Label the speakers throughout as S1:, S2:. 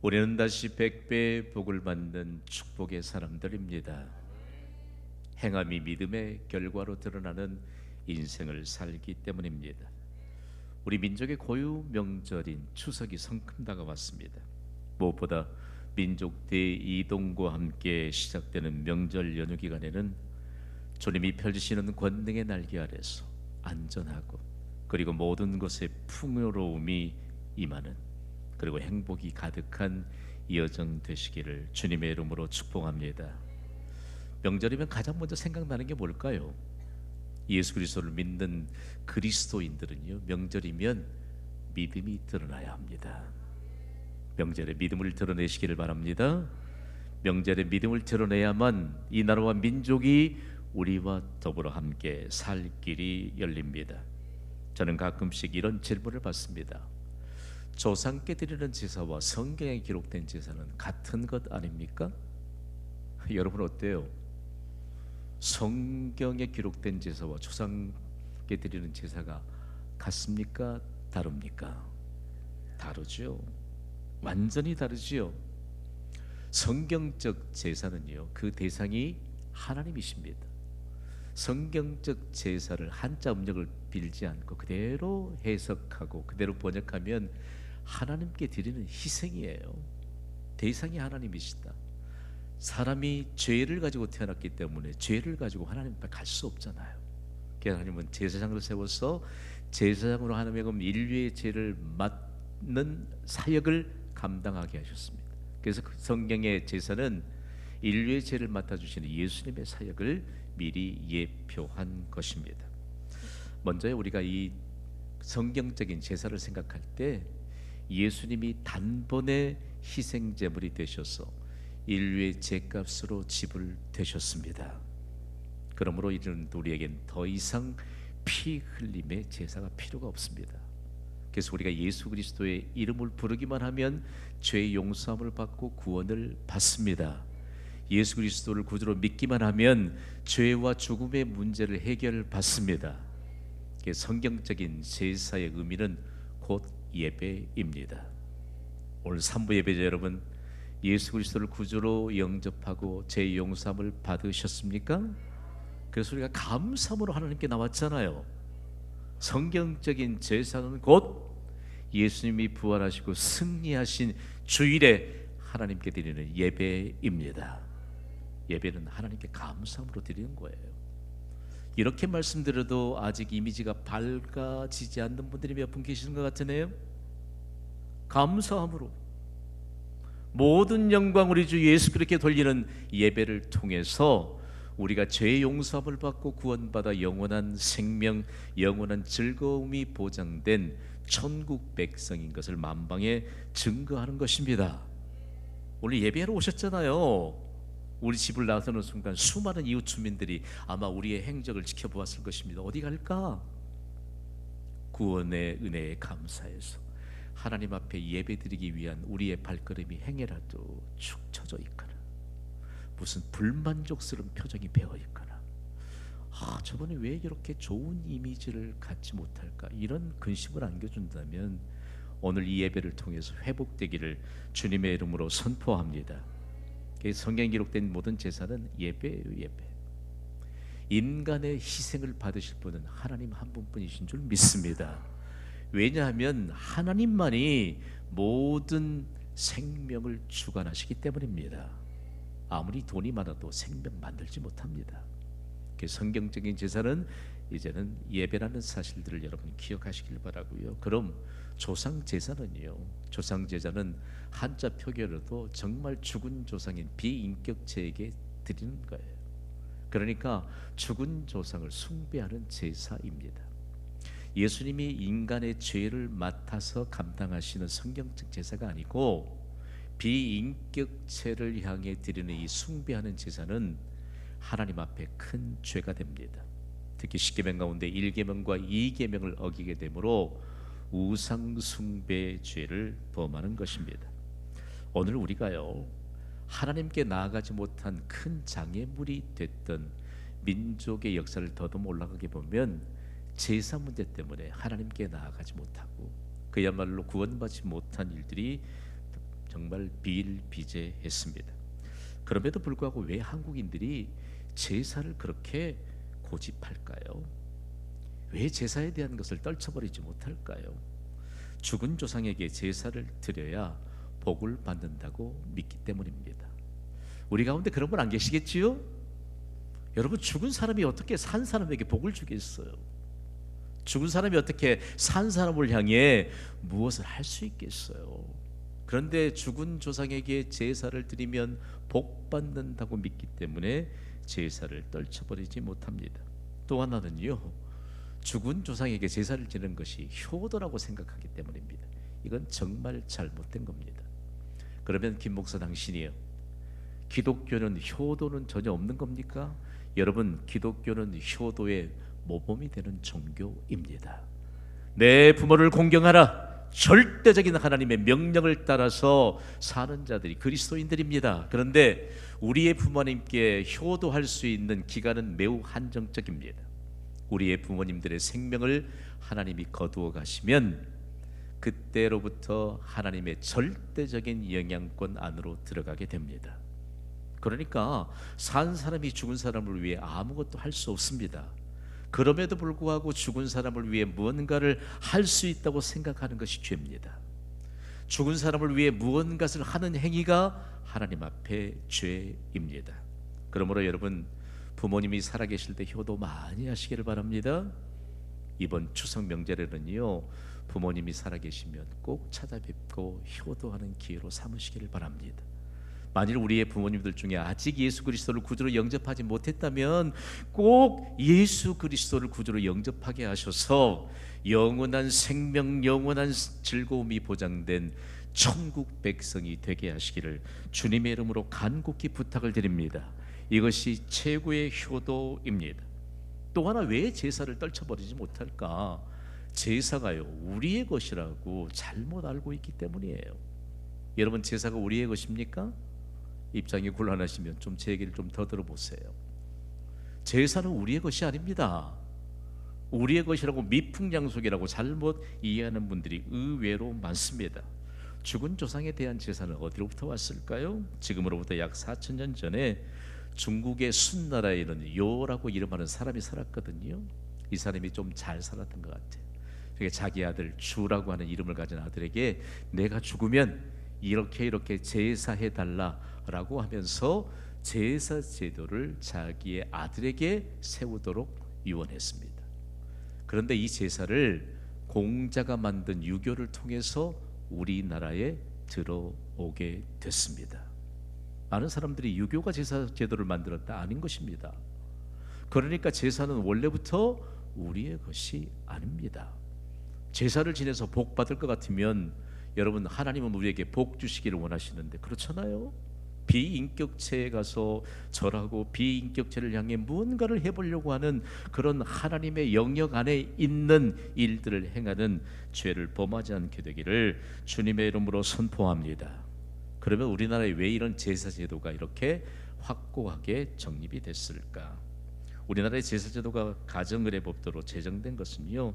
S1: 우리는 다시 100배의 복을 받는 축복의 사람들입니다. 행함이 믿음의 결과로 드러나는 인생을 살기 때문입니다. 우리 민족의 고유 명절인 추석이 성큼 다가왔습니다. 무엇보다 민족 대이동과 함께 시작되는 명절 연휴 기간에는 주님이 펼치시는 권능의 날개 아래서 안전하고 그리고 모든 것에 풍요로움이 임하는, 그리고 행복이 가득한 여정 되시기를 주님의 이름으로 축복합니다. 명절이면 가장 먼저 생각나는 게 뭘까요? 예수 그리스도를 믿는 그리스도인들은요, 명절이면 믿음이 드러나야 합니다. 명절에 믿음을 드러내시기를 바랍니다. 명절에 믿음을 드러내야만 이 나라와 민족이 우리와 더불어 함께 살 길이 열립니다. 저는 가끔씩 이런 질문을 받습니다. 조상께 드리는 제사와 성경에 기록된 제사는 같은 것 아닙니까? 여러분 어때요? 성경에 기록된 제사와 조상께 드리는 제사가 같습니까? 다릅니까? 다르죠. 완전히 다르지요. 성경적 제사는요, 그 대상이 하나님이십니다. 성경적 제사를 한자 음력을 빌지 않고 그대로 해석하고 그대로 번역하면 하나님께 드리는 희생이에요. 대상이 하나님이시다. 사람이 죄를 가지고 태어났기 때문에 죄를 가지고 하나님 앞에 갈 수 없잖아요. 그래서 하나님은 제사장을 세워서 제사장으로 하나님의 인류의 죄를 맡는 사역을 감당하게 하셨습니다. 그래서 그 성경의 제사는 인류의 죄를 맡아주시는 예수님의 사역을 미리 예표한 것입니다. 먼저 우리가 이 성경적인 제사를 생각할 때 예수님이 단번에 희생제물이 되셔서 인류의 죄값으로 지불되셨습니다. 그러므로 이제는 우리에겐 더 이상 피 흘림의 제사가 필요가 없습니다. 그래서 우리가 예수 그리스도의 이름을 부르기만 하면 죄 용서함을 받고 구원을 받습니다. 예수 그리스도를 구주로 믿기만 하면 죄와 죽음의 문제를 해결받습니다. 성경적인 제사의 의미는 곧 예배입니다. 오늘 3부 예배자 여러분, 예수 그리스도를 구주로 영접하고 죄 용서함을 받으셨습니까? 그래서 우리가 감사함으로 하나님께 나왔잖아요. 성경적인 제사는 곧 예수님이 부활하시고 승리하신 주일에 하나님께 드리는 예배입니다. 예배는 하나님께 감사함으로 드리는 거예요. 이렇게 말씀드려도 아직 이미지가 밝아지지 않는 분들이 몇 분 계시는 것 같으네요. 감사함으로 모든 영광 우리 주 예수 그리스도께 돌리는 예배를 통해서 우리가 죄 용서함을 받고 구원받아 영원한 생명, 영원한 즐거움이 보장된 천국 백성인 것을 만방에 증거하는 것입니다. 오늘 예배하러 오셨잖아요. 우리 집을 나서는 순간 수많은 이웃 주민들이 아마 우리의 행적을 지켜보았을 것입니다. 어디 갈까? 구원의 은혜에 감사해서 하나님 앞에 예배드리기 위한 우리의 발걸음이 행해라도 축 처져 있거나 무슨 불만족스러운 표정이 배어 있거나, 저번에 왜 이렇게 좋은 이미지를 갖지 못할까, 이런 근심을 안겨준다면 오늘 이 예배를 통해서 회복되기를 주님의 이름으로 선포합니다. 성경에 기록된 모든 제사는 예배예요. 예배. 인간의 희생을 받으실 분은 하나님 한 분뿐이신 줄 믿습니다. 왜냐하면 하나님만이 모든 생명을 주관하시기 때문입니다. 아무리 돈이 많아도 생명 만들지 못합니다. 성경적인 제사는 이제는 예배라는 사실들을 여러분 기억하시길 바라고요. 그럼 조상 제사는요, 조상 제사는 한자 표기로도 정말 죽은 조상인 비인격체에게 드리는 거예요. 그러니까 죽은 조상을 숭배하는 제사입니다. 예수님이 인간의 죄를 맡아서 감당하시는 성경적 제사가 아니고 비인격체를 향해 드리는 이 숭배하는 제사는 하나님 앞에 큰 죄가 됩니다. 특히 10계명 가운데 1계명과 2계명을 어기게 되므로 우상 숭배 죄를 범하는 것입니다. 오늘 우리가요, 하나님께 나아가지 못한 큰 장애물이 됐던 민족의 역사를 더듬어 올라가게 보면 제사 문제 때문에 하나님께 나아가지 못하고 그야말로 구원받지 못한 일들이 정말 비일비재했습니다. 그럼에도 불구하고 왜 한국인들이 제사를 그렇게 고집할까요? 왜 제사에 대한 것을 떨쳐버리지 못할까요? 죽은 조상에게 제사를 드려야 복을 받는다고 믿기 때문입니다. 우리 가운데 그런 분 안 계시겠지요? 여러분, 죽은 사람이 어떻게 산 사람에게 복을 주겠어요? 죽은 사람이 어떻게 산 사람을 향해 무엇을 할 수 있겠어요? 그런데 죽은 조상에게 제사를 드리면 복 받는다고 믿기 때문에 제사를 떨쳐버리지 못합니다. 또 하나는요, 죽은 조상에게 제사를 지는 것이 효도라고 생각하기 때문입니다. 이건 정말 잘못된 겁니다. 그러면 김 목사, 당신이요, 기독교는 효도는 전혀 없는 겁니까? 여러분, 기독교는 효도의 모범이 되는 종교입니다. 내 부모를 공경하라, 절대적인 하나님의 명령을 따라서 사는 자들이 그리스도인들입니다. 그런데 우리의 부모님께 효도할 수 있는 기간은 매우 한정적입니다. 우리의 부모님들의 생명을 하나님이 거두어 가시면 그때로부터 하나님의 절대적인 영향권 안으로 들어가게 됩니다. 그러니까 산 사람이 죽은 사람을 위해 아무것도 할 수 없습니다. 그럼에도 불구하고 죽은 사람을 위해 무언가를 할 수 있다고 생각하는 것이 죄입니다. 죽은 사람을 위해 무언가를 하는 행위가 하나님 앞에 죄입니다. 그러므로 여러분, 부모님이 살아계실 때 효도 많이 하시기를 바랍니다. 이번 추석 명절에는요, 부모님이 살아계시면 꼭 찾아뵙고 효도하는 기회로 삼으시기를 바랍니다. 만일 우리의 부모님들 중에 아직 예수 그리스도를 구주로 영접하지 못했다면 꼭 예수 그리스도를 구주로 영접하게 하셔서 영원한 생명, 영원한 즐거움이 보장된 천국 백성이 되게 하시기를 주님의 이름으로 간곡히 부탁을 드립니다. 이것이 최고의 효도입니다. 또 하나, 왜 제사를 떨쳐버리지 못할까? 제사가요, 우리의 것이라고 잘못 알고 있기 때문이에요. 여러분, 제사가 우리의 것입니까? 입장이 곤란하시면 좀 제 얘기를 좀 더 들어보세요. 제사는 우리의 것이 아닙니다. 우리의 것이라고 미풍양속이라고 잘못 이해하는 분들이 의외로 많습니다. 죽은 조상에 대한 제사는 어디로부터 왔을까요? 지금으로부터 약 4,000년 전에 중국의 순나라에는 요라고 이름하는 사람이 살았거든요. 이 사람이 좀 잘 살았던 것 같아요. 자기 아들 주라고 하는 이름을 가진 아들에게 내가 죽으면 이렇게 제사해 달라라고 하면서 제사 제도를 자기의 아들에게 세우도록 유언했습니다. 그런데 이 제사를 공자가 만든 유교를 통해서 우리나라에 들어오게 됐습니다. 많은 사람들이 유교가 제사 제도를 만들었다, 아닌 것입니다. 그러니까 제사는 원래부터 우리의 것이 아닙니다. 제사를 지내서 복 받을 것 같으면 여러분, 하나님은 우리에게 복 주시기를 원하시는데 그렇잖아요. 비인격체에 가서 절하고 비인격체를 향해 무언가를 해보려고 하는 그런 하나님의 영역 안에 있는 일들을 행하는 죄를 범하지 않게 되기를 주님의 이름으로 선포합니다. 그러면 우리나라에 왜 이런 제사 제도가 이렇게 확고하게 정립이 됐을까? 우리나라의 제사 제도가 가정의례 법도로 제정된 것은요,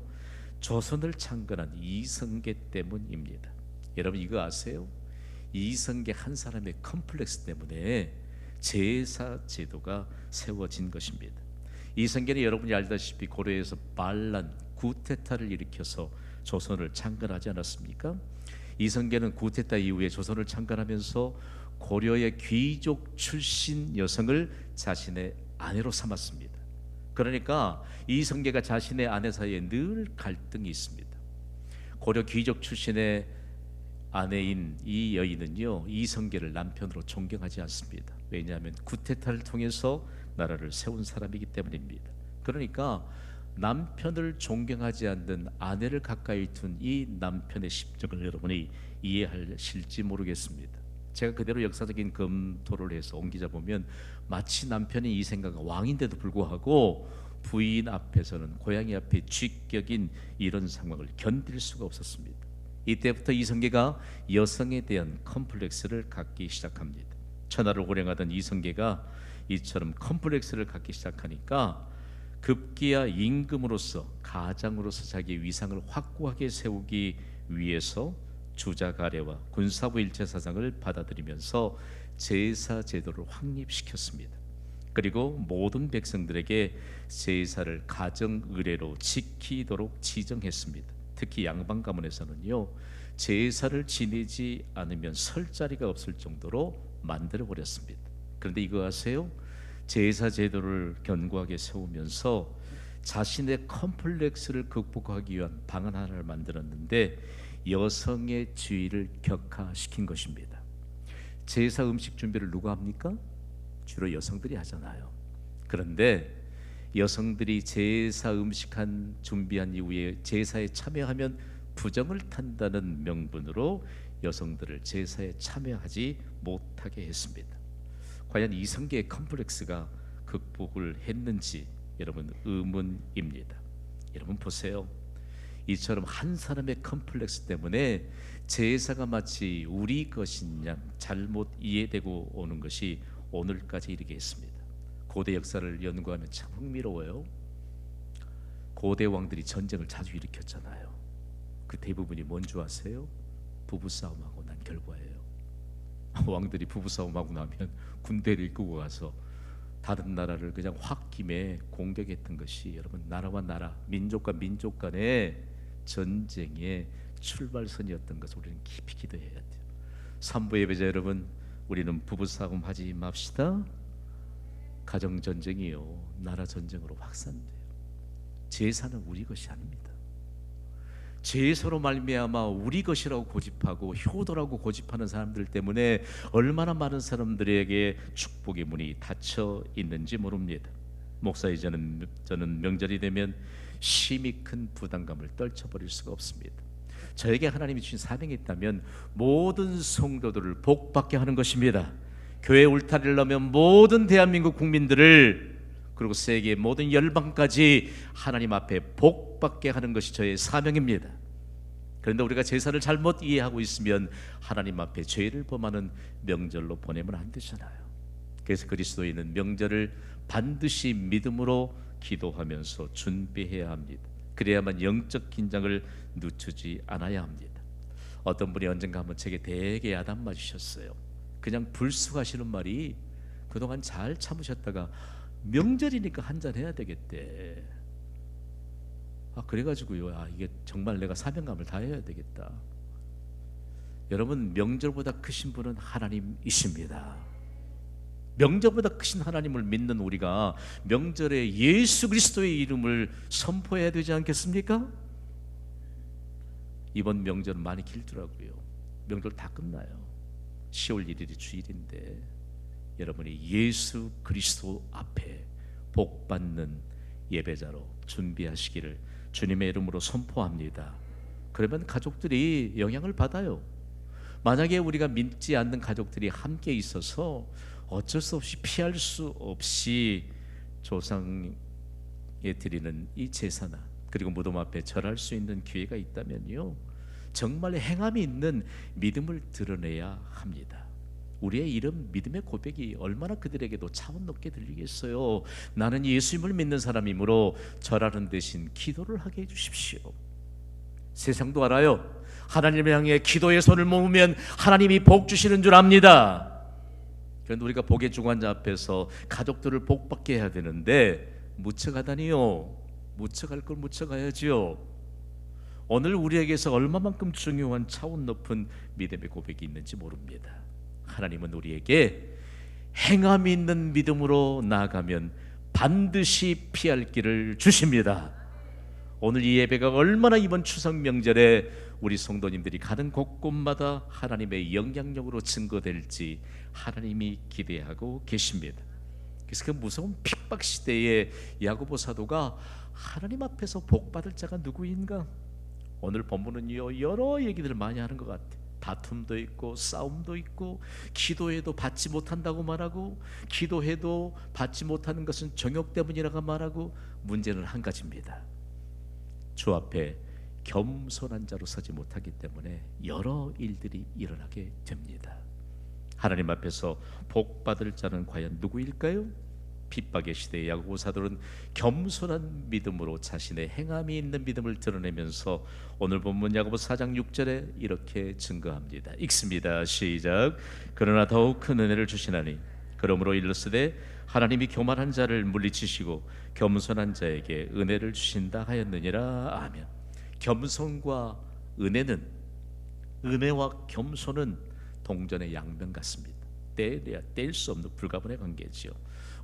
S1: 조선을 창건한 이성계 때문입니다. 여러분, 이거 아세요? 이성계 한 사람의 컴플렉스 때문에 제사 제도가 세워진 것입니다. 이성계는 여러분이 알다시피 고려에서 반란, 구테타를 일으켜서 조선을 창건하지 않았습니까? 이성계는 구테타 이후에 조선을 창건하면서 고려의 귀족 출신 여성을 자신의 아내로 삼았습니다. 그러니까 이성계가 자신의 아내 사이에 늘 갈등이 있습니다. 고려 귀족 출신의 아내인 이 여인은요, 이성계를 남편으로 존경하지 않습니다. 왜냐하면 구테타를 통해서 나라를 세운 사람이기 때문입니다. 그러니까 남편을 존경하지 않는 아내를 가까이 둔 이 남편의 심정을 여러분이 이해하실지 모르겠습니다. 제가 그대로 역사적인 검토를 해서 옮기자 보면 마치 남편이 이 생각은 왕인데도 불구하고 부인 앞에서는 고양이 앞에 쥐격인 이런 상황을 견딜 수가 없었습니다. 이때부터 이성계가 여성에 대한 컴플렉스를 갖기 시작합니다. 천하를 호령하던 이성계가 이처럼 컴플렉스를 갖기 시작하니까 급기야 임금으로서, 가장으로서 자기 위상을 확고하게 세우기 위해서 주자가랴와 군사부 일제사장을 받아들이면서 제사 제도를 확립시켰습니다. 그리고 모든 백성들에게 제사를 가정 의례로 지키도록 지정했습니다. 특히 양반 가문에서는요, 제사를 지내지 않으면 설 자리가 없을 정도로 만들어 버렸습니다. 그런데 이거 아세요? 제사 제도를 견고하게 세우면서 자신의 컴플렉스를 극복하기 위한 방안 하나를 만들었는데 여성의 지위를 격화시킨 것입니다. 제사 음식 준비를 누가 합니까? 주로 여성들이 하잖아요. 그런데 여성들이 제사 음식한 준비한 이후에 제사에 참여하면 부정을 탄다는 명분으로 여성들을 제사에 참여하지 못하게 했습니다. 과연 이성계의 컴플렉스가 극복을 했는지 여러분 의문입니다. 여러분 보세요. 이처럼 한 사람의 컴플렉스 때문에 제사가 마치 우리 것인 양 잘못 이해되고 오는 것이 오늘까지 이르게 했습니다. 고대 역사를 연구하면 참 흥미로워요. 고대 왕들이 전쟁을 자주 일으켰잖아요. 그 대부분이 뭔 줄 아세요? 부부싸움하고 난 결과예요. 왕들이 부부싸움하고 나면 군대를 이끌고 가서 다른 나라를 그냥 홧김에 공격했던 것이 여러분 나라와 나라, 민족과 민족 간의 전쟁의 출발선이었던 것을 우리는 깊이 기도해야 돼요. 산부 예배자 여러분, 우리는 부부싸움 하지 맙시다. 가정전쟁이요 나라 전쟁으로 확산돼요. 제사는 우리 것이 아닙니다. 제사로 말미암아 우리 것이라고 고집하고 효도라고 고집하는 사람들 때문에 얼마나 많은 사람들에게 축복의 문이 닫혀 있는지 모릅니다. 목사의 저는 명절이 되면 심히 큰 부담감을 떨쳐버릴 수가 없습니다. 저에게 하나님이 주신 사명이 있다면 모든 성도들을 복받게 하는 것입니다. 교회 울타리를 넣으면 모든 대한민국 국민들을 그리고 세계 모든 열방까지 하나님 앞에 복받게 하는 것이 저의 사명입니다. 그런데 우리가 제사를 잘못 이해하고 있으면 하나님 앞에 죄를 범하는 명절로 보내면 안 되잖아요. 그래서 그리스도인은 명절을 반드시 믿음으로 기도하면서 준비해야 합니다. 그래야만 영적 긴장을 늦추지 않아야 합니다. 어떤 분이 언젠가 한번 제게 되게 야단 맞으셨어요. 그냥 불쑥하시는 말이 그동안 잘 참으셨다가 명절이니까 한잔 해야 되겠대. 그래가지고요, 이게 정말 내가 사명감을 다해야 되겠다. 여러분, 명절보다 크신 분은 하나님이십니다. 명절보다 크신 하나님을 믿는 우리가 명절에 예수 그리스도의 이름을 선포해야 되지 않겠습니까? 이번 명절은 많이 길더라고요. 명절 다 끝나요. 10월 1일이 주일인데 여러분이 예수 그리스도 앞에 복받는 예배자로 준비하시기를 주님의 이름으로 선포합니다. 그러면 가족들이 영향을 받아요. 만약에 우리가 믿지 않는 가족들이 함께 있어서 어쩔 수 없이 피할 수 없이 조상에 드리는 이 제사나 그리고 무덤 앞에 절할 수 있는 기회가 있다면요, 정말 행함이 있는 믿음을 드러내야 합니다. 우리의 이런 믿음의 고백이 얼마나 그들에게도 차원 높게 들리겠어요. 나는 예수님을 믿는 사람이므로 절하는 대신 기도를 하게 해주십시오. 세상도 알아요. 하나님을 향해 기도의 손을 모으면 하나님이 복 주시는 줄 압니다. 그런데 우리가 복의 주관자 앞에서 가족들을 복받게 해야 되는데 묻혀가다니요. 묻혀갈 걸 묻혀가야지요. 오늘 우리에게서 얼마만큼 중요한 차원 높은 믿음의 고백이 있는지 모릅니다. 하나님은 우리에게 행함이 있는 믿음으로 나아가면 반드시 피할 길을 주십니다. 오늘 이 예배가 얼마나 이번 추석 명절에 우리 성도님들이 가는 곳곳마다 하나님의 영향력으로 증거될지 하나님이 기대하고 계십니다. 그래서 그 무서운 핍박 시대에 야고보 사도가 하나님 앞에서 복받을 자가 누구인가? 오늘 본문은요, 여러 얘기들을 많이 하는 것 같아요. 다툼도 있고 싸움도 있고, 기도해도 받지 못한다고 말하고, 기도해도 받지 못하는 것은 정욕 때문이라고 말하고, 문제는 한 가지입니다. 주 앞에 겸손한 자로 서지 못하기 때문에 여러 일들이 일어나게 됩니다. 하나님 앞에서 복받을 자는 과연 누구일까요? 핍박의 시대에 야고보 사도는 겸손한 믿음으로 자신의 행함이 있는 믿음을 드러내면서 오늘 본문 야고보 4장 6절에 이렇게 증거합니다. 읽습니다. 시작. 그러나 더욱 큰 은혜를 주시나니 그러므로 일렀으되 하나님이 교만한 자를 물리치시고 겸손한 자에게 은혜를 주신다 하였느니라. 아멘. 겸손과 은혜와 겸손은 동전의 양면 같습니다. 뗄 수 없는 불가분의 관계지요.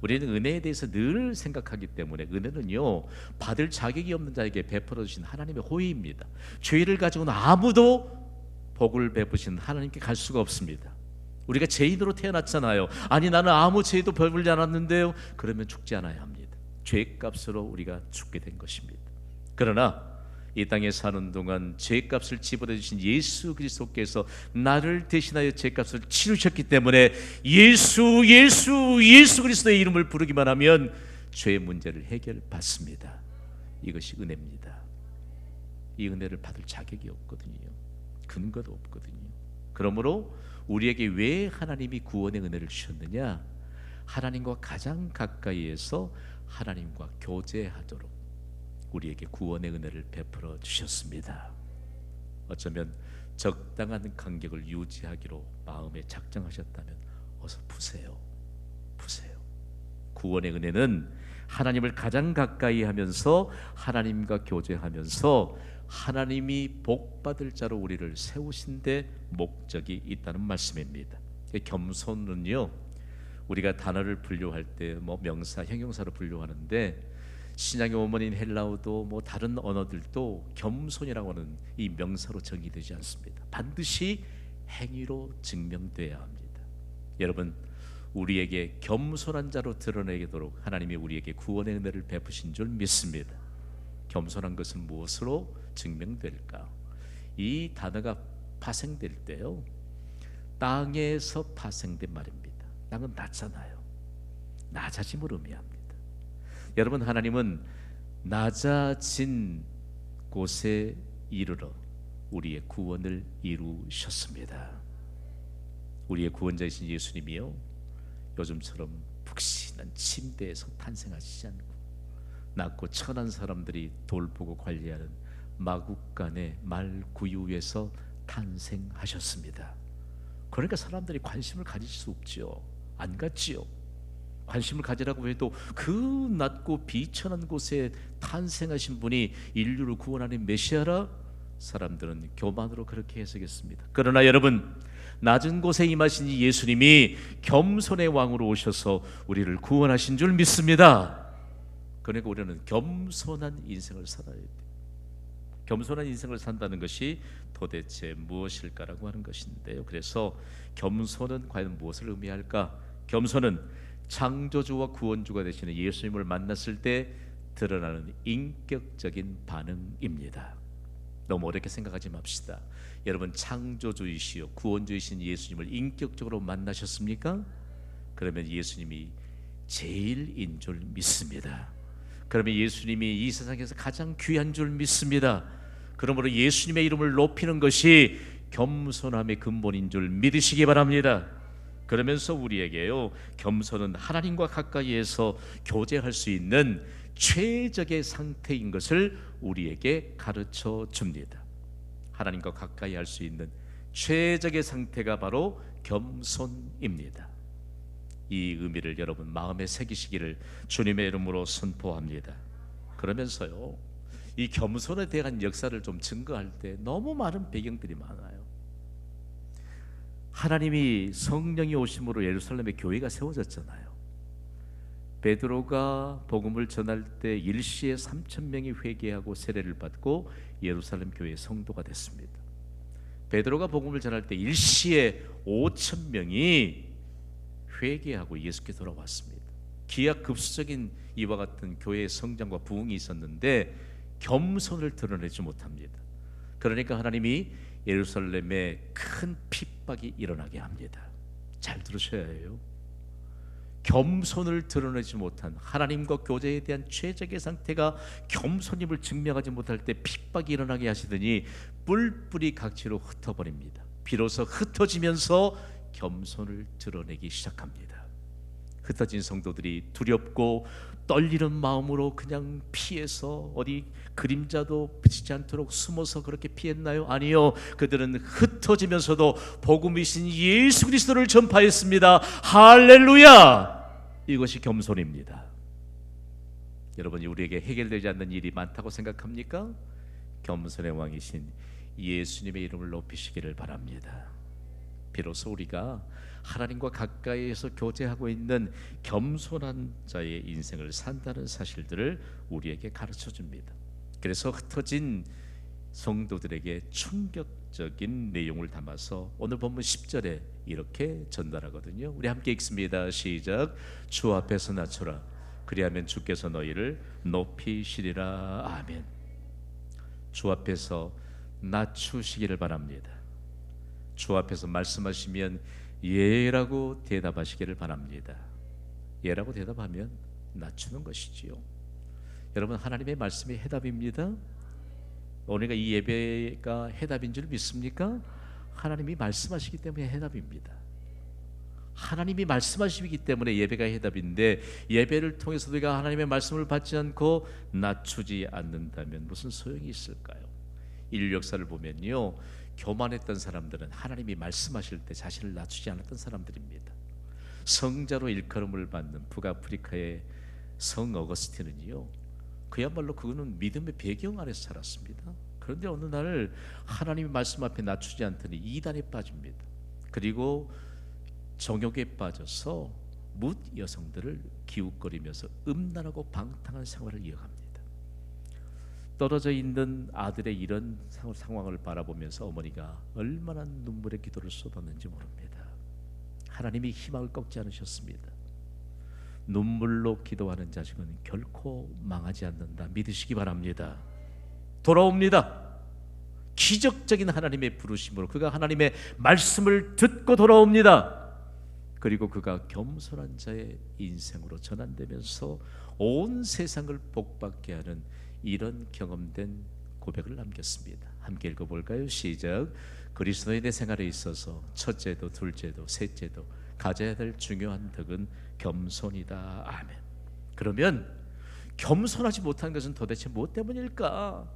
S1: 우리는 은혜에 대해서 늘 생각하기 때문에 은혜는요, 받을 자격이 없는 자에게 베풀어 주신 하나님의 호의입니다. 죄를 가지고는 아무도 복을 베푸신 하나님께 갈 수가 없습니다. 우리가 죄인으로 태어났잖아요. 아니 나는 아무 죄도 베풀지 않았는데요. 그러면 죽지 않아야 합니다. 죄값으로 우리가 죽게 된 것입니다. 그러나 이 땅에 사는 동안 죄값을 지불해 주신 예수 그리스도께서 나를 대신하여 죄값을 치르셨기 때문에 예수 그리스도의 이름을 부르기만 하면 죄의 문제를 해결받습니다. 이것이 은혜입니다. 이 은혜를 받을 자격이 없거든요. 근거도 없거든요. 그러므로 우리에게 왜 하나님이 구원의 은혜를 주셨느냐? 하나님과 가장 가까이에서 하나님과 교제하도록 우리에게 구원의 은혜를 베풀어 주셨습니다. 어쩌면 적당한 간격을 유지하기로 마음에 작정하셨다면 어서 푸세요. 구원의 은혜는 하나님을 가장 가까이 하면서 하나님과 교제하면서 하나님이 복받을 자로 우리를 세우신 데 목적이 있다는 말씀입니다. 겸손은요, 우리가 단어를 분류할 때 명사, 형용사로 분류하는데 신약의 원문인 헬라어도 다른 언어들도 겸손이라고 하는 이 명사로 정의되지 않습니다. 반드시 행위로 증명돼야 합니다. 여러분, 우리에게 겸손한 자로 드러내도록 하나님이 우리에게 구원의 은혜를 베푸신 줄 믿습니다. 겸손한 것은 무엇으로 증명될까? 이 단어가 파생될 때요, 땅에서 파생된 말입니다. 땅은 낮잖아요. 낮아짐을 의미합니다. 여러분, 하나님은 낮아진 곳에 이르러 우리의 구원을 이루셨습니다. 우리의 구원자이신 예수님이요, 요즘처럼 푹신한 침대에서 탄생하시지 않고 낮고 천한 사람들이 돌보고 관리하는 마국간의 말구유에서 탄생하셨습니다. 그러니까 사람들이 관심을 가질 수 없지요. 안 갖지요. 관심을 가지라고 해도 그 낮고 비천한 곳에 탄생하신 분이 인류를 구원하는 메시아라? 사람들은 교만으로 그렇게 해석했습니다. 그러나 여러분, 낮은 곳에 임하신 이 예수님이 겸손의 왕으로 오셔서 우리를 구원하신 줄 믿습니다. 그러니까 우리는 겸손한 인생을 살아야 돼요. 겸손한 인생을 산다는 것이 도대체 무엇일까라고 하는 것인데요. 그래서 겸손은 과연 무엇을 의미할까? 겸손은 창조주와 구원주가 되시는 예수님을 만났을 때 드러나는 인격적인 반응입니다. 너무 어렵게 생각하지 맙시다. 여러분, 창조주이시요 구원주이신 예수님을 인격적으로 만나셨습니까? 그러면 예수님이 제일인 줄 믿습니다. 그러면 예수님이 이 세상에서 가장 귀한 줄 믿습니다. 그러므로 예수님의 이름을 높이는 것이 겸손함의 근본인 줄 믿으시기 바랍니다. 그러면서 우리에게요, 겸손은 하나님과 가까이에서 교제할 수 있는 최적의 상태인 것을 우리에게 가르쳐 줍니다. 하나님과 가까이 할 수 있는 최적의 상태가 바로 겸손입니다. 이 의미를 여러분 마음에 새기시기를 주님의 이름으로 선포합니다. 그러면서요, 이 겸손에 대한 역사를 좀 증거할 때 너무 많은 배경들이 많아요. 하나님이 성령이 오심으로 예루살렘에 교회가 세워졌잖아요. 베드로가 복음을 전할 때 일시에 3,000명이 회개하고 세례를 받고 예루살렘 교회의 성도가 됐습니다. 베드로가 복음을 전할 때 일시에 5,000명이 회개하고 예수께 돌아왔습니다. 기하급수적인 이와 같은 교회의 성장과 부흥이 있었는데 겸손을 드러내지 못합니다. 그러니까 하나님이 예루살렘에 큰 핍박이 일어나게 합니다. 잘 들으셔야 해요. 겸손을 드러내지 못한 하나님과 교제에 대한 최적의 상태가 겸손임을 증명하지 못할 때 핍박이 일어나게 하시더니 뿔뿔이 각지로 흩어버립니다. 비로소 흩어지면서 겸손을 드러내기 시작합니다. 흩어진 성도들이 두렵고 떨리는 마음으로 그냥 피해서 어디 그림자도 비치지 않도록 숨어서 그렇게 피했나요? 아니요. 그들은 흩어지면서도 복음이신 예수 그리스도를 전파했습니다. 할렐루야! 이것이 겸손입니다. 여러분이 우리에게 해결되지 않는 일이 많다고 생각합니까? 겸손의 왕이신 예수님의 이름을 높이시기를 바랍니다. 비로소 우리가 하나님과 가까이에서 교제하고 있는 겸손한 자의 인생을 산다는 사실들을 우리에게 가르쳐 줍니다. 그래서 흩어진 성도들에게 충격적인 내용을 담아서 오늘 본문 10절에 이렇게 전달하거든요. 우리 함께 읽습니다. 시작. 주 앞에서 낮춰라. 그리하면 주께서 너희를 높이시리라. 아멘. 주 앞에서 낮추시기를 바랍니다. 주 앞에서 말씀하시면 예라고 대답하시기를 바랍니다. 예라고 대답하면 낮추는 것이지요. 여러분, 하나님의 말씀이 해답입니다. 우리가 이 예배가 해답인 줄 믿습니까? 하나님이 말씀하시기 때문에 해답입니다. 하나님이 말씀하시기 때문에 예배가 해답인데, 예배를 통해서 우리가 하나님의 말씀을 받지 않고 낮추지 않는다면 무슨 소용이 있을까요? 인류 역사를 보면요, 교만했던 사람들은 하나님이 말씀하실 때 자신을 낮추지 않았던 사람들입니다. 성자로 일컬음을 받는 북아프리카의 성 어거스틴은요, 그야말로 그거는 믿음의 배경 아래서 살았습니다. 그런데 어느 날 하나님의 말씀 앞에 낮추지 않더니 이단에 빠집니다. 그리고 정욕에 빠져서 뭇 여성들을 기웃거리면서 음란하고 방탕한 생활을 이어갑니다. 떨어져 있는 아들의 이런 상황을 바라보면서 어머니가 얼마나 눈물의 기도를 쏟았는지 모릅니다. 하나님이 희망을 꺾지 않으셨습니다. 눈물로 기도하는 자식은 결코 망하지 않는다. 믿으시기 바랍니다. 돌아옵니다. 기적적인 하나님의 부르심으로 그가 하나님의 말씀을 듣고 돌아옵니다. 그리고 그가 겸손한 자의 인생으로 전환되면서 온 세상을 복받게 하는 이런 경험된 고백을 남겼습니다. 함께 읽어볼까요? 시작. 그리스도의 내 생활에 있어서 첫째도 둘째도 셋째도 가져야 될 중요한 덕은 겸손이다. 아멘. 그러면 겸손하지 못한 것은 도대체 무엇 때문일까?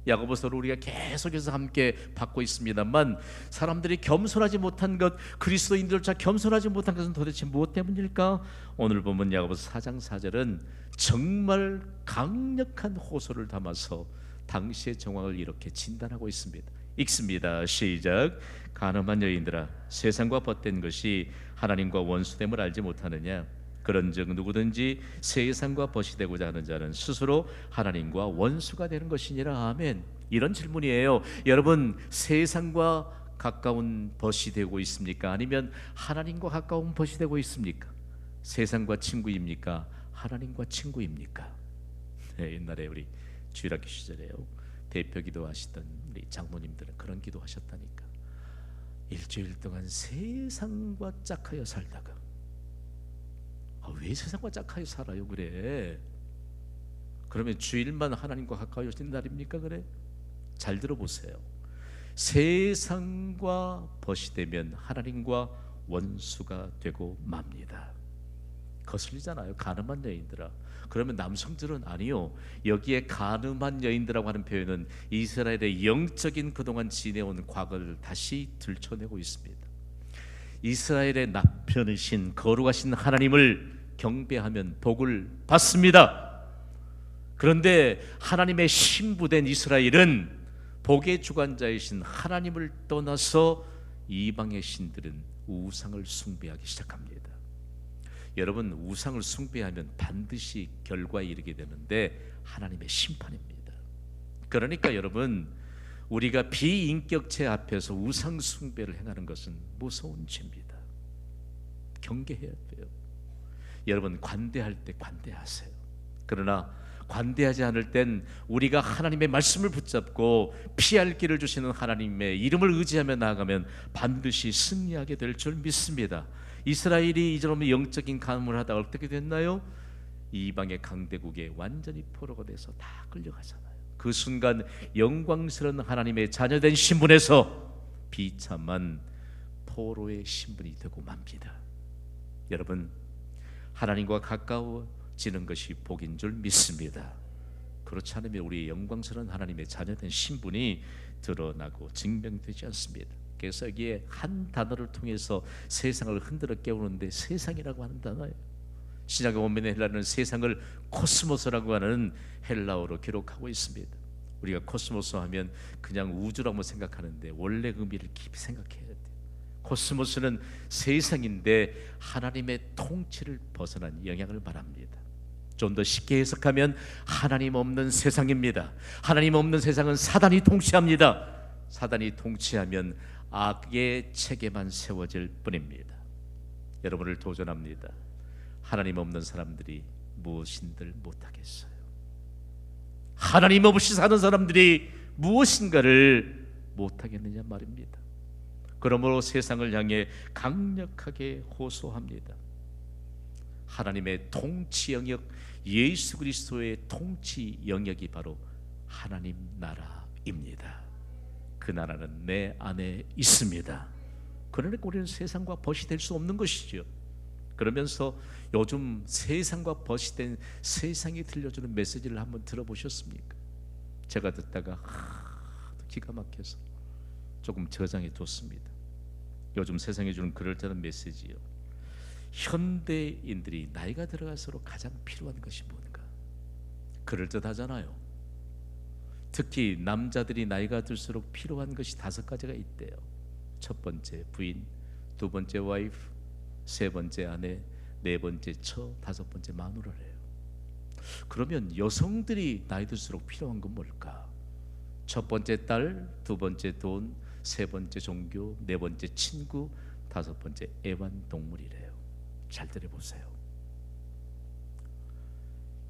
S1: 야고보서를 우리가 계속해서 함께 받고 있습니다만, 사람들이 겸손하지 못한 것, 그리스도인들조차 겸손하지 못한 것은 도대체 무엇 때문일까? 오늘 보면 야고보서 4장 4절은 정말 강력한 호소를 담아서 당시의 정황을 이렇게 진단하고 있습니다. 읽습니다. 시작. 가늠한 여인들아, 세상과 벗된 것이 하나님과 원수됨을 알지 못하느냐? 그런즉 누구든지 세상과 벗이 되고자 하는 자는 스스로 하나님과 원수가 되는 것이니라. 아멘. 이런 질문이에요. 여러분, 세상과 가까운 벗이 되고 있습니까? 아니면 하나님과 가까운 벗이 되고 있습니까? 세상과 친구입니까? 하나님과 친구입니까? 네, 옛날에 우리 주일학교 시절에요, 대표 기도하시던 우리 장모님들은 그런 기도하셨다니까. 일주일 동안 세상과 짝하여 살다가, 왜 세상과 짝하여 살아요? 그래. 그러면 주일만 하나님과 가까이 오신 날입니까? 그래. 잘 들어보세요. 세상과 벗이 되면 하나님과 원수가 되고 맙니다. 거슬리잖아요. 가늠한 여인들아. 그러면 남성들은 아니요, 여기에 가늠한 여인들이라고 하는 표현은 이스라엘의 영적인 그동안 지내온 과거를 다시 들춰내고 있습니다. 이스라엘의 나편이신 거룩하신 하나님을 경배하면 복을 받습니다. 그런데 하나님의 신부된 이스라엘은 복의 주관자이신 하나님을 떠나서 이방의 신들은 우상을 숭배하기 시작합니다. 여러분, 우상을 숭배하면 반드시 결과에 이르게 되는데 하나님의 심판입니다. 그러니까 여러분, 우리가 비인격체 앞에서 우상 숭배를 행하는 것은 무서운 죄입니다. 경계해야 돼요. 여러분, 관대할 때 관대하세요. 그러나 관대하지 않을 땐 우리가 하나님의 말씀을 붙잡고 피할 길을 주시는 하나님의 이름을 의지하며 나아가면 반드시 승리하게 될 줄 믿습니다. 이스라엘이 이처럼 영적인 간음을 하다가 어떻게 됐나요? 이방의 강대국에 완전히 포로가 돼서 다 끌려가잖아요. 그 순간 영광스러운 하나님의 자녀된 신분에서 비참한 포로의 신분이 되고 맙니다. 여러분, 하나님과 가까워지는 것이 복인 줄 믿습니다. 그렇지 않으면 우리의 영광스러운 하나님의 자녀된 신분이 드러나고 증명되지 않습니다. 그래서 여기에 한 단어를 통해서 세상을 흔들어 깨우는데 세상이라고 하는 단어예요. 신약의 원문의 헬라어는 세상을 코스모스라고 하는 헬라어로 기록하고 있습니다. 우리가 코스모스 하면 그냥 우주라고 생각하는데 원래 의미를 깊이 생각해야 돼요. 코스모스는 세상인데 하나님의 통치를 벗어난 영향을 말합니다. 좀 더 쉽게 해석하면 하나님 없는 세상입니다. 하나님 없는 세상은 사단이 통치합니다. 사단이 통치하면 악의 체계만 세워질 뿐입니다. 여러분을 도전합니다. 하나님 없는 사람들이 무엇인들 못하겠어요? 하나님 없이 사는 사람들이 무엇인가를 못하겠느냐 말입니다. 그러므로 세상을 향해 강력하게 호소합니다. 하나님의 통치 영역, 예수 그리스도의 통치 영역이 바로 하나님 나라입니다. 그 나라는 내 안에 있습니다. 그러니까 우리는 세상과 벗이 될 수 없는 것이죠. 그러면서 요즘 세상과 벗이 된 세상이 들려주는 메시지를 한번 들어보셨습니까? 제가 듣다가 기가 막혀서 조금 저장해 뒀습니다. 요즘 세상에 주는 그럴듯한 메시지요. 현대인들이 나이가 들어갈수록 가장 필요한 것이 뭔가? 그럴듯하잖아요. 특히 남자들이 나이가 들수록 필요한 것이 5가지가 있대요. 첫 번째 부인, 두 번째 와이프, 세 번째 아내, 네 번째 처, 5번째 마누라래요. 그러면 여성들이 나이 들수록 필요한 건 뭘까? 첫 번째 딸, 두 번째 돈, 세 번째 종교, 네 번째 친구, 5번째 애완동물이래요. 잘 들어보세요.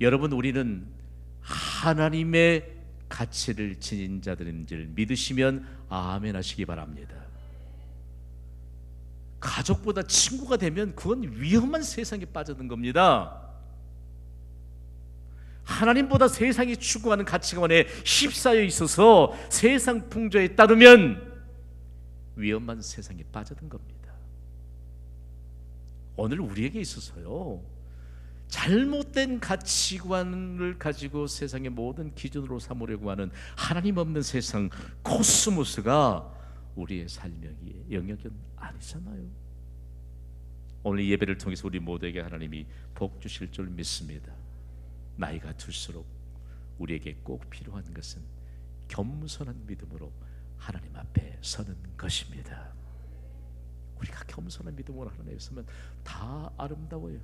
S1: 여러분, 우리는 하나님의 가치를 지닌 자들인 줄 믿으시면 아멘 하시기 바랍니다. 가족보다 친구가 되면 그건 위험한 세상에 빠져든 겁니다. 하나님보다 세상이 추구하는 가치관에 휩싸여 있어서 세상 풍조에 따르면 위험한 세상에 빠져든 겁니다. 오늘 우리에게 있어서요, 잘못된 가치관을 가지고 세상의 모든 기준으로 삼으려고 하는 하나님 없는 세상 코스모스가 우리의 삶의 영역은 아니잖아요. 오늘 예배를 통해서 우리 모두에게 하나님이 복 주실 줄 믿습니다. 나이가 들수록 우리에게 꼭 필요한 것은 겸손한 믿음으로 하나님 앞에 서는 것입니다. 우리가 겸손한 믿음으로 하나님 앞에 서면 다 아름다워요.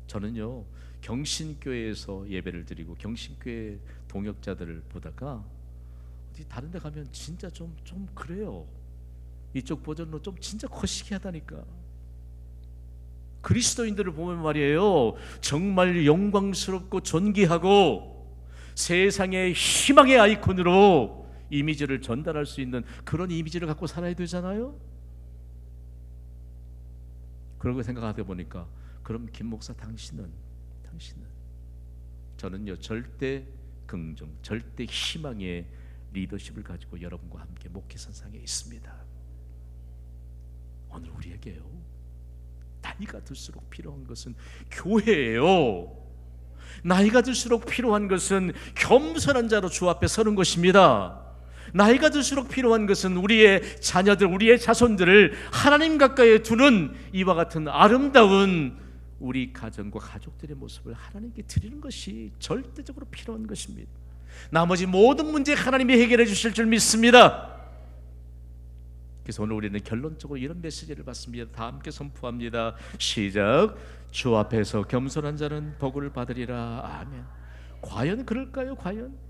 S1: 저는요, 경신교회에서 예배를 드리고 경신교회 동역자들을 보다가 어디 다른 데 가면 진짜 좀 그래요. 이쪽 버전으로 좀 진짜 거시기하다니까. 그리스도인들을 보면 말이에요, 정말 영광스럽고 존귀하고 세상의 희망의 아이콘으로 이미지를 전달할 수 있는 그런 이미지를 갖고 살아야 되잖아요. 그런 거 생각하다 보니까, 그럼 김 목사 당신은 저는요, 절대 긍정, 절대 희망의 리더십을 가지고 여러분과 함께 목회선상에 있습니다. 오늘 우리에게요, 나이가 들수록 필요한 것은 교회예요. 나이가 들수록 필요한 것은 겸손한 자로 주 앞에 서는 것입니다. 나이가 들수록 필요한 것은 우리의 자녀들, 우리의 자손들을 하나님 가까이에 두는 이와 같은 아름다운 우리 가정과 가족들의 모습을 하나님께 드리는 것이 절대적으로 필요한 것입니다. 나머지 모든 문제 하나님이 해결해 주실 줄 믿습니다. 그래서 오늘 우리는 결론적으로 이런 메시지를 받습니다. 다 함께 선포합니다. 시작. 주 앞에서 겸손한 자는 복을 받으리라. 아멘. 과연 그럴까요? 과연?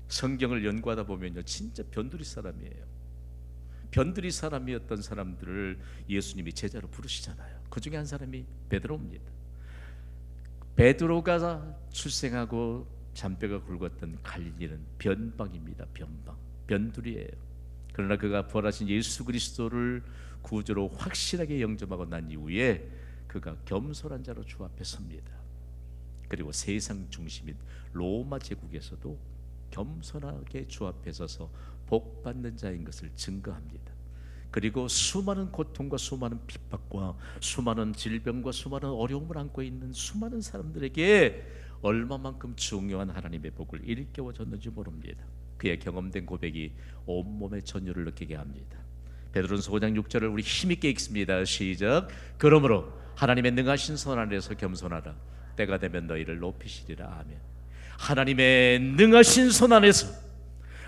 S1: 성경을 연구하다 보면요, 진짜 변두리 사람이에요. 변두리 사람이었던 사람들을 예수님이 제자로 부르시잖아요. 그 중에 한 사람이 베드로입니다. 베드로가 출생하고 잔뼈가 굵었던 갈릴리는 변방입니다. 변두리예요. 그러나 그가 부활하신 예수 그리스도를 구주로 확실하게 영접하고 난 이후에 그가 겸손한 자로 주 앞에 섭니다. 그리고 세상 중심인 로마 제국에서도 겸손하게 주 앞에 서서 복 받는 자인 것을 증거합니다. 그리고 수많은 고통과 수많은 핍박과 수많은 질병과 수많은 어려움을 안고 있는 수많은 사람들에게 얼마만큼 중요한 하나님의 복을 일깨워줬는지 모릅니다. 그의 경험된 고백이 온몸의 전율을 느끼게 합니다. 베드로전서 5장 6절을 우리 힘있게 읽습니다. 시작. 그러므로 하나님의 능하신 손 안에서 겸손하라. 때가 되면 너희를 높이시리라. 아멘. 하나님의 능하신 손 안에서,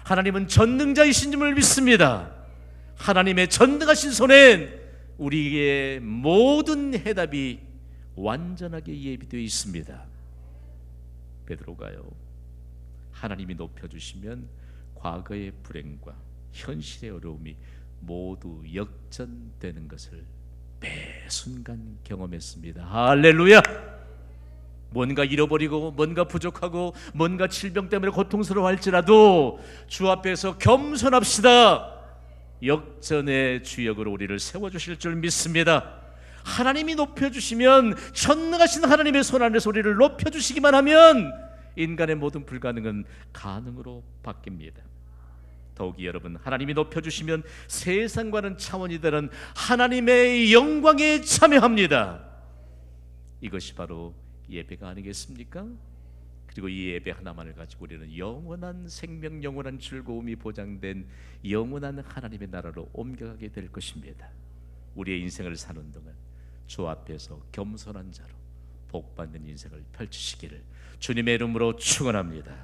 S1: 하나님은 전능자이신 줄을 믿습니다. 하나님의 전능하신 손엔 우리의 모든 해답이 완전하게 예비되어 있습니다. 베드로가요, 하나님이 높여주시면 과거의 불행과 현실의 어려움이 모두 역전되는 것을 매 순간 경험했습니다. 할렐루야! 뭔가 잃어버리고 뭔가 부족하고 뭔가 질병 때문에 고통스러워할지라도 주 앞에서 겸손합시다. 역전의 주역으로 우리를 세워주실 줄 믿습니다. 하나님이 높여주시면, 전능하신 하나님의 손 안에서 우리를 높여주시기만 하면 인간의 모든 불가능은 가능으로 바뀝니다. 더욱이 여러분, 하나님이 높여주시면 세상과는 차원이 다른 하나님의 영광에 참여합니다. 이것이 바로 예배가 아니겠습니까? 그리고 이 예배 하나만을 가지고 우리는 영원한 생명, 영원한 즐거움이 보장된 영원한 하나님의 나라로 옮겨가게 될 것입니다. 우리의 인생을 사는 동안 주 앞에서 겸손한 자로 복받는 인생을 펼치시기를 주님의 이름으로 축원합니다.